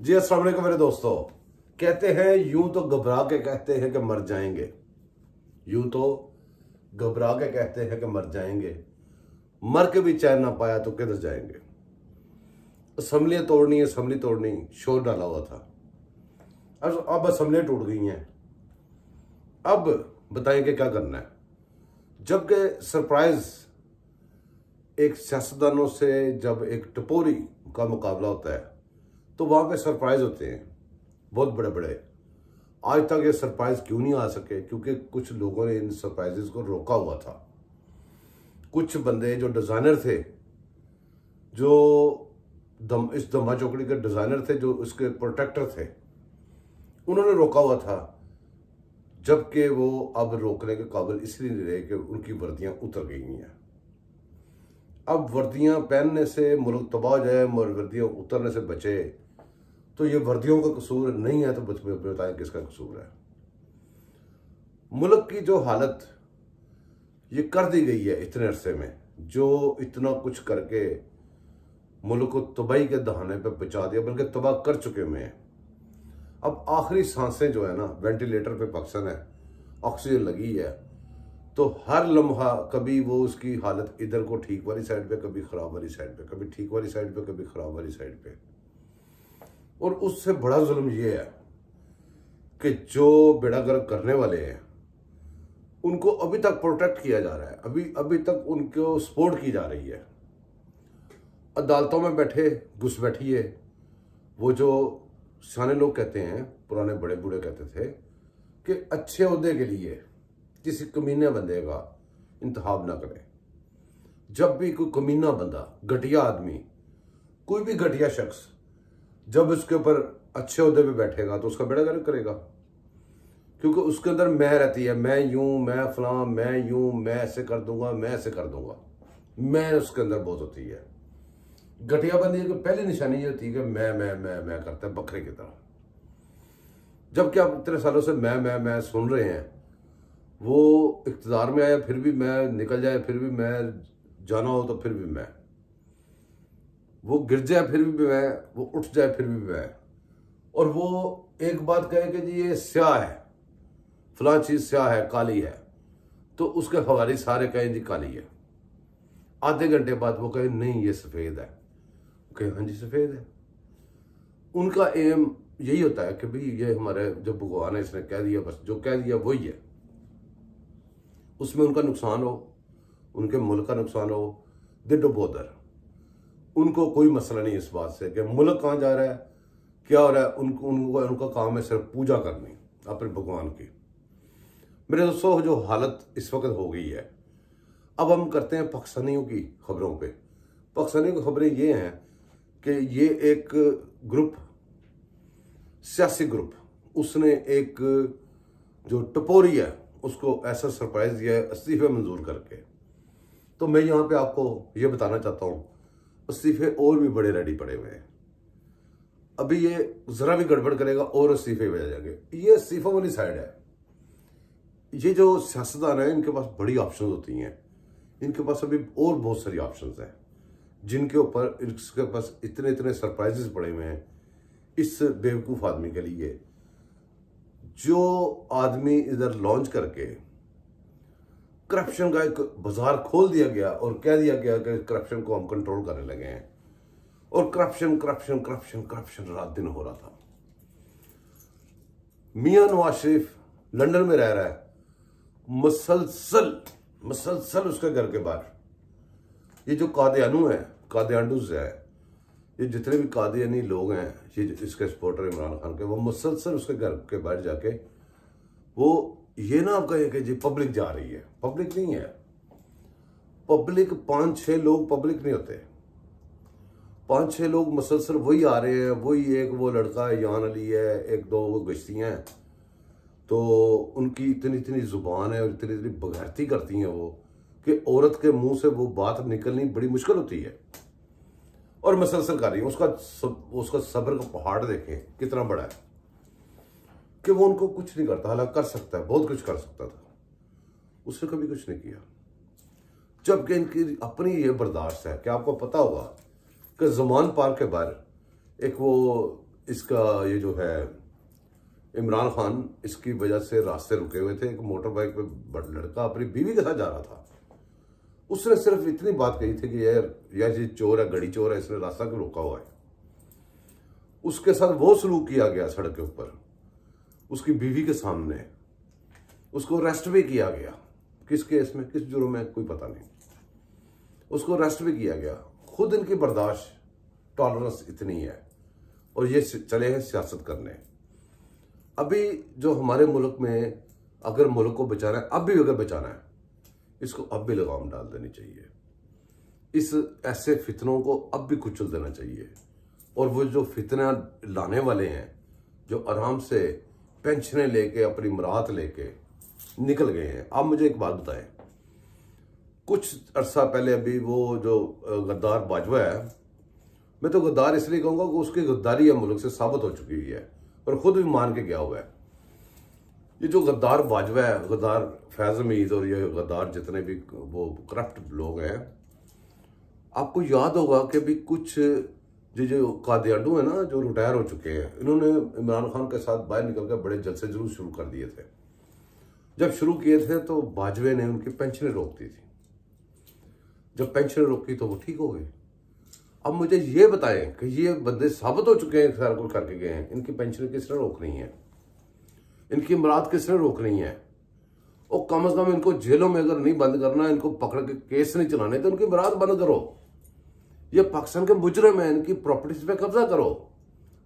जी अस्सलाम वालेकुम मेरे दोस्तों। कहते हैं यूं तो घबरा के कहते हैं कि मर जाएंगे, यूं तो घबरा के कहते हैं कि मर जाएंगे, मर के भी चैन ना पाया तो किधर जाएंगे। असम्बलियां तोड़नी, असम्बली तोड़नी, शोर डाला हुआ था। अब असम्बलियां टूट गई हैं। अब बताएंगे क्या करना है। जबकि सरप्राइज एक सियासतदानों से जब एक टपोरी का मुकाबला होता है तो वहां पे सरप्राइज होते हैं बहुत बड़े बड़े। आज तक ये सरप्राइज क्यों नहीं आ सके? क्योंकि कुछ लोगों ने इन सरप्राइजेस को रोका हुआ था। कुछ बंदे जो डिजाइनर थे, जो इस दम्मा चौकड़ी के डिजाइनर थे, जो इसके प्रोटेक्टर थे, उन्होंने रोका हुआ था। जबकि वो अब रोकने के काबिल इसलिए नहीं रहे कि उनकी वर्दियां उतर गई हैं। अब वर्दियां पहनने से मुल्क तबाह हो जाए, वर्दियां उतरने से बचे, तो ये वर्दियों का कसूर नहीं है तो बताएं किसका कसूर है। मुल्क की जो हालत ये कर दी गई है इतने अरसे में, जो इतना कुछ करके मुल्क को तबाही के दहाने पे पहुंचा दिया, बल्कि तबाह कर चुके हुए हैं। अब आखिरी सांसें जो है ना, वेंटिलेटर पे पाकिस्तान है, ऑक्सीजन लगी है, तो हर लम्हा कभी वो उसकी हालत इधर को ठीक वाली साइड पे, कभी खराब वाली साइड पे, कभी ठीक वाली साइड पे, कभी खराब वाली साइड पे। और उससे बड़ा जुल्म ये है कि जो बेड़ागर्क करने वाले हैं उनको अभी तक प्रोटेक्ट किया जा रहा है, अभी तक उनको सपोर्ट की जा रही है। अदालतों में बैठे घुसपैठिए, वो जो सियाने लोग कहते हैं, पुराने बड़े बूढ़े कहते थे कि अच्छे ओहदे के लिए किसी कमीने बंदे का इंतखाब ना करें। जब भी कोई कमीना बंदा, घटिया आदमी, कोई भी घटिया शख्स जब उसके ऊपर अच्छे ओहदे पे बैठेगा तो उसका बेड़ा गर्क करेगा, क्योंकि उसके अंदर मैं रहती है। मैं यूं, मैं फलां, मैं यूं, मैं ऐसे कर दूंगा, मैं ऐसे कर दूंगा, मैं उसके अंदर बहुत होती है। घटिया बंदी की पहली निशानी ये होती है कि मैं करता है बकरे की तरह। जबकि आप इतने सालों से मैं सुन रहे हैं, वो इख्तिदार में आया फिर भी मैं, निकल जाए फिर भी मैं, जाना हो तो फिर भी मैं, वो गिर जाए फिर भी मैं, वो उठ जाए फिर भी मैं। और वो एक बात कहे कि जी ये स्याह है, फलां चीज स्याह है, काली है, तो उसके हवाले सारे कहें जी काली है। आधे घंटे बाद वो कहे नहीं ये सफेद है, कहे हाँ जी सफेद है। उनका एम यही होता है कि भाई ये हमारे जो भगवान है इसने कह दिया, बस जो कह दिया वही है। उसमें उनका नुकसान हो, उनके मुल्क का नुकसान हो, दे डोंट बॉदर। उनको कोई मसला नहीं इस बात से कि मुल्क कहाँ जा रहा है, क्या हो रहा है। उनका काम है सिर्फ पूजा करनी अपने भगवान की। मेरे दोस्तों, जो हालत इस वक्त हो गई है, अब हम करते हैं पाकिस्तानियों की खबरों पे। पाकिस्तानियों की खबरें ये हैं कि ये एक ग्रुप, सियासी ग्रुप, उसने एक जो टपोरी है उसको ऐसा सरप्राइज दिया है इस्तीफे मंजूर करके। तो मैं यहाँ पे आपको ये बताना चाहता हूँ, इस्तीफे और भी बड़े रेडी पड़े हुए हैं। अभी ये जरा भी गड़बड़ करेगा और इस्तीफे भेज जाएंगे। ये इस्तीफा वाली साइड है। ये जो सियासतदान है इनके पास बड़ी ऑप्शन होती हैं, इनके पास अभी और बहुत सारी ऑप्शन हैं जिनके ऊपर इसके पास इतने इतने सरप्राइजेस पड़े हुए हैं इस बेवकूफ आदमी के लिए। जो आदमी इधर लॉन्च करके करप्शन का एक बाजार खोल दिया गया और कह दिया गया कि करप्शन को हम कंट्रोल करने लगे हैं, और करप्शन करप्शन करप्शन करप्शन रात दिन हो रहा था। मियां नवाज शरीफ लंदन में रह रहा है, मसलसल उसके घर के बाहर ये जो कादियानू है, कादियानूज है, ये जितने भी कादियानी लोग हैं, ये इसके सपोर्टर इमरान खान के, वो मुसलसल उसके घर के बाहर जाके वो ये ना आप कहें कि जी पब्लिक जा रही है। पब्लिक नहीं है। पब्लिक 5-6 लोग पब्लिक नहीं होते। 5-6 लोग मुसलसल वही आ रहे हैं। वही एक वो लड़का है यान अली है, एक दो वो गश्तियाँ हैं, तो उनकी इतनी इतनी जुबान है और इतनी इतनी बगैरती करती हैं वो कि औरत के मुंह से वो बात निकलनी बड़ी मुश्किल होती है, और मुसलसल कर रही है। उसका सब्र का पहाड़ देखें कितना बड़ा है कि वो उनको कुछ नहीं करता। हालांकि कर सकता है, बहुत कुछ कर सकता था, उसने कभी कुछ नहीं किया। जबकि इनकी अपनी ये बर्दाश्त है कि आपको पता होगा कि जमान पार्क के बाहर एक वो इसका ये जो है इमरान खान, इसकी वजह से रास्ते रुके हुए थे। एक मोटर बाइक पे लड़का अपनी बीवी के साथ जा रहा था, उसने सिर्फ इतनी बात कही थी कि यार ये चोर है, गड़ी चोर है, इसने रास्ता क्यों रोका हुआ है। उसके साथ वो सलूक किया गया सड़क के ऊपर, उसकी बीवी के सामने। उसको अरेस्ट भी किया गया। किस केस में, किस जुर्म में, कोई पता नहीं। उसको अरेस्ट भी किया गया। खुद इनकी बर्दाश्त, टॉलरेंस इतनी है, और ये चले हैं सियासत करने। अभी जो हमारे मुल्क में अगर मुल्क को बचाना है, अब भी अगर बचाना है, इसको अब भी लगाम डाल देनी चाहिए। इस ऐसे फितनों को अब भी कुचल देना चाहिए। और वो जो फितना लाने वाले हैं, जो आराम से पेंशनें लेके, अपनी मुराद लेके निकल गए हैं। आप मुझे एक बात बताएं, कुछ अरसा पहले अभी वो जो गद्दार बाजवा है, मैं तो गद्दार इसलिए कहूंगा कि उसकी गद्दारी मुल्क से साबित हो चुकी हुई है और खुद भी मान के गया हुआ है। ये जो गद्दार बाजवा है, गद्दार फैज हमीद और ये गद्दार जितने भी वो करप्ट लोग हैं, आपको याद होगा कि भी कुछ जो कादियाडू है ना, जो रिटायर हो चुके हैं, इन्होंने इमरान खान के साथ बाहर निकल कर बड़े जलसे जुलूस शुरू कर दिए थे। जब शुरू किए थे तो बाजवे ने उनकी पेंशनें रोक दी थी। जब पेंशन रोकी तो वो ठीक हो गई। अब मुझे ये बताएं कि ये बंदे साबित हो चुके हैं, सारा कुछ करके गए हैं, इनकी पेंशन किसने रोकनी है, इनकी मुराद किसने रोकनी है। और कम से कम इनको जेलों में अगर नहीं बंद करना, इनको पकड़ के केस नहीं चलाने, तो इनकी मुराद बंद करो। ये पाकिस्तान के मुजरिम है, इनकी प्रॉपर्टीज पे कब्जा करो,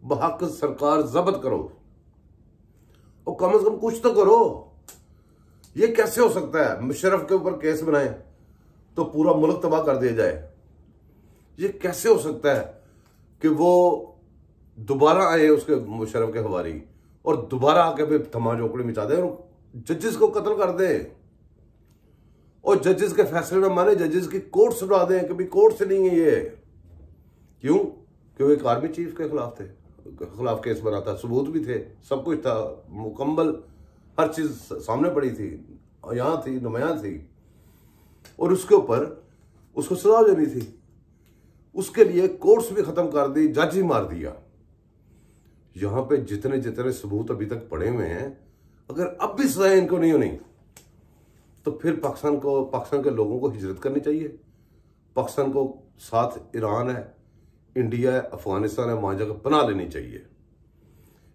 बहक सरकार जब्त करो, और कम से कम कुछ तो करो। ये कैसे हो सकता है मुशर्रफ के ऊपर केस बनाए तो पूरा मुल्क तबाह कर दिया जाए? ये कैसे हो सकता है कि वो दोबारा आए उसके मुशर्रफ के हवारी और दोबारा आके भी धमाचौकड़ी मचा दे और जजेस को कत्ल कर दे, और जजेस के फैसले न माने, जजेस की कोर्ट सुना दें कि भी कोर्ट से नहीं है ये। क्यों? कि वो एक आर्मी चीफ के खिलाफ केस बना था, सबूत भी थे, सब कुछ था, मुकम्मल हर चीज सामने पड़ी थी, यहां थी, नुमायां थी, और उसके ऊपर उसको सजा देनी थी। उसके लिए कोर्ट्स भी खत्म कर दी, जज ही मार दिया। यहां पे जितने जितने सबूत अभी तक पड़े हुए हैं, अगर अब भी सजाएं इनको नहीं होनी, तो फिर पाकिस्तान के लोगों को हिजरत करनी चाहिए। पाकिस्तान को साथ ईरान है, इंडिया है, अफगानिस्तान है, वहां जाकर पनाह लेनी चाहिए।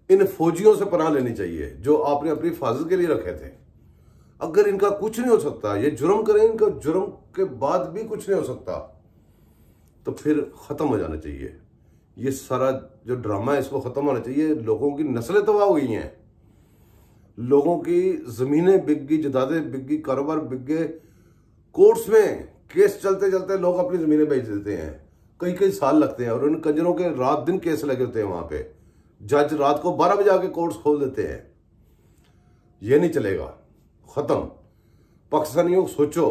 इन फौजियों से पनाह लेनी चाहिए जो आपने अपनी हिफाजत के लिए रखे थे। अगर इनका कुछ नहीं हो सकता, ये जुर्म करें, इनका जुर्म के बाद भी कुछ नहीं हो सकता, तो फिर खत्म हो जाना चाहिए। ये सारा जो ड्रामा है इसको खत्म होना चाहिए। लोगों की नस्लें तबाह हुई हैं, लोगों की जमीनें बिक गई, जदादें बिक गई, कारोबार बिक गए। कोर्ट्स में केस चलते चलते लोग अपनी जमीनें बेच देते हैं, कई कई साल लगते हैं, और उन कंजरों के रात दिन केस लगे होते हैं। वहां पे जज रात को 12 बजे आके कोर्ट्स खोल देते हैं। ये नहीं चलेगा, खत्म। पाकिस्तानियों सोचो,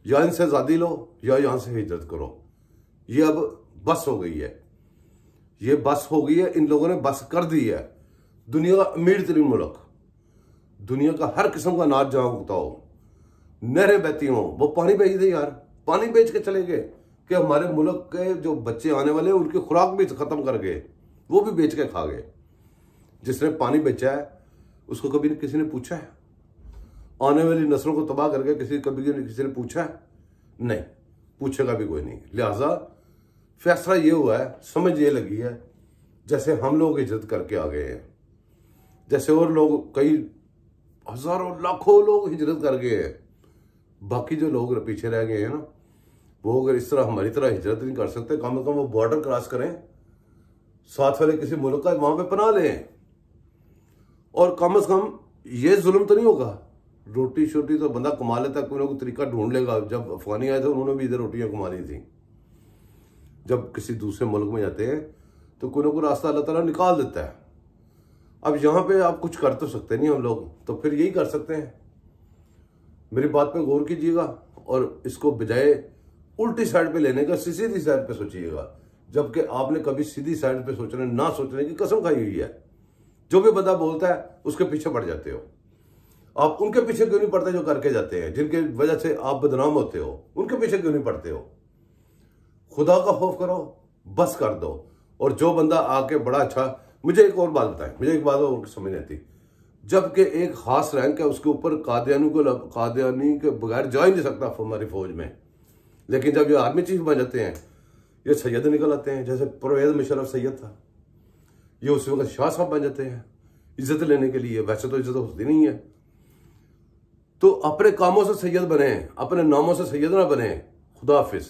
या इनसे आजादी लो या यहां से हिजरत करो। ये अब बस हो गई है, ये बस हो गई है, इन लोगों ने बस कर दी है। दुनिया का अमीर तरीन मुल्क, दुनिया का हर किस्म का अनाज जहां उगता हो, नहरें बहती हों, वो पानी बेच दे यार, पानी बेच के चले गए कि हमारे मुल्क के जो बच्चे आने वाले हैं उनकी खुराक भी खत्म कर गए, वो भी बेच के खा गए। जिसने पानी बेचा है उसको कभी किसी ने पूछा है? आने वाली नस्लों को तबाह करके किसी ने पूछा है? नहीं, पूछेगा भी कोई नहीं। लिहाजा फैसला ये हुआ है, समझ ये लगी है, जैसे हम लोग इज्जत करके आ गए हैं, जैसे और लोग कई हजारों लाखों लोग हिजरत कर गए हैं, बाकी जो लोग पीछे रह गए हैं ना, वो अगर इस तरह हमारी तरह हिजरत नहीं कर सकते, कम से कम वो बॉर्डर क्रॉस करें, साथ वाले किसी मुल्क का, वहां पे पनाह लें, और कम से कम ये जुल्म तो नहीं होगा। रोटी शोटी तो बंदा कमा लेता, कोई ना कोई तरीका ढूंढ लेगा। जब अफगानी आए थे उन्होंने भी इधर रोटियां कमा ली थी। जब किसी दूसरे मुल्क में जाते हैं तो कोई ना कोई रास्ता अल्लाह ताला निकाल देता है। अब यहाँ पे आप कुछ कर तो सकते नहीं हम लोग, तो फिर यही कर सकते हैं। मेरी बात पे गौर कीजिएगा और इसको बजाय उल्टी साइड पे लेने का सीधी साइड पे सोचिएगा, जबकि आपने कभी सीधी साइड पे सोचने ना सोचने की कसम खाई हुई है। जो भी बंदा बोलता है उसके पीछे पड़ जाते हो। आप उनके पीछे क्यों नहीं पड़ते जो करके जाते हैं, जिनके वजह से आप बदनाम होते हो? उनके पीछे क्यों नहीं पड़ते हो? खुदा का खौफ करो, बस कर दो। और जो बंदा आके बड़ा अच्छा मुझे एक और बात बताएं, मुझे एक बात और समझ नहीं आती, जबकि एक खास रैंक है उसके ऊपर कादियानी के बगैर जा ही नहीं सकता हमारी फौज में, लेकिन जब ये आर्मी चीफ बन जाते हैं ये सैयद निकल आते हैं। जैसे परवेज मुशर्रफ सैयद था, ये उस वक्त शाह साहब बन जाते हैं इज्जत लेने के लिए। वैसे तो इज्जत होती नहीं है। तो अपने कामों से सैयद बने, अपने नामों से सैयद ना बने। खुदा हाफिज।